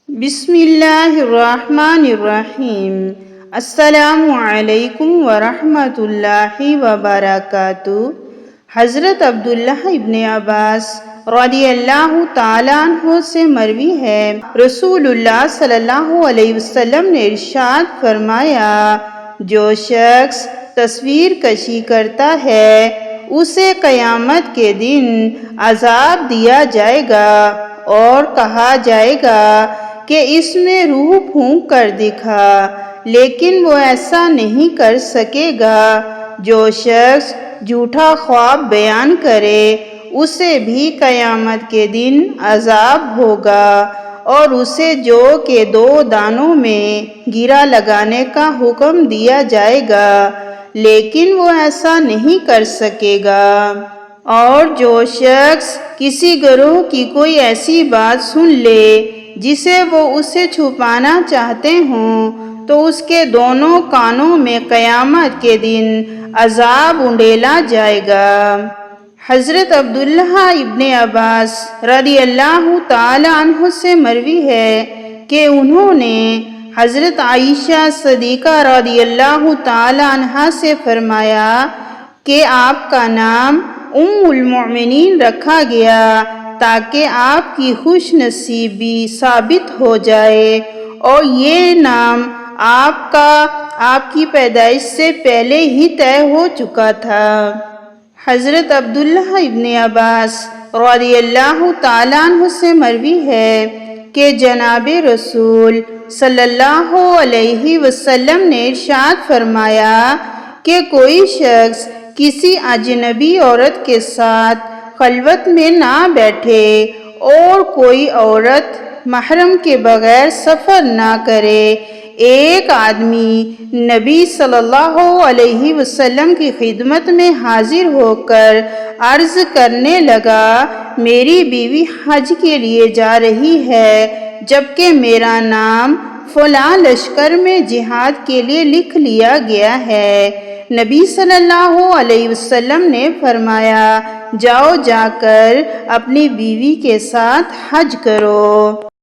بسم اللہ الرحمن الرحیم۔ السلام علیکم ورحمۃ اللہ وبرکاتہ۔ حضرت عبداللہ ابن عباس رضی اللہ تعالیٰ عنہ سے مروی ہے، رسول اللہ صلی اللہ علیہ وسلم نے ارشاد فرمایا، جو شخص تصویر کشی کرتا ہے اسے قیامت کے دن عذاب دیا جائے گا اور کہا جائے گا کہ اس میں روح پھونک کر دکھا، لیکن وہ ایسا نہیں کر سکے گا۔ جو شخص جھوٹا خواب بیان کرے اسے بھی قیامت کے دن عذاب ہوگا، اور اسے جو کہ 2 دانوں میں گرہ لگانے کا حکم دیا جائے گا، لیکن وہ ایسا نہیں کر سکے گا۔ اور جو شخص کسی گروہ کی کوئی ایسی بات سن لے جسے وہ اسے چھپانا چاہتے ہوں تو اس کے دونوں کانوں میں قیامت کے دن عذاب انڈیلا جائے گا۔ حضرت عبداللہ ابن عباس رضی اللہ تعالیٰ عنہ سے مروی ہے کہ انہوں نے حضرت عائشہ صدیقہ رضی اللہ تعالیٰ عنہا سے فرمایا کہ آپ کا نام ام المؤمنین رکھا گیا تاکہ آپ کی خوش نصیبی ثابت ہو جائے، اور یہ نام آپ کی پیدائش سے پہلے ہی طے ہو چکا تھا۔ حضرت عبداللہ ابن عباس رضی اللہ تعالیٰ عنہ سے مروی ہے کہ جناب رسول صلی اللہ علیہ وسلم نے ارشاد فرمایا کہ کوئی شخص کسی اجنبی عورت کے ساتھ خلوت میں نہ بیٹھے اور کوئی عورت محرم کے بغیر سفر نہ کرے۔ ایک آدمی نبی صلی اللہ علیہ وسلم کی خدمت میں حاضر ہو کر عرض کرنے لگا، میری بیوی حج کے لیے جا رہی ہے جبکہ میرا نام فلاں لشکر میں جہاد کے لیے لکھ لیا گیا ہے۔ نبی صلی اللہ علیہ وسلم نے فرمایا، جاؤ جا کر اپنی بیوی کے ساتھ حج کرو۔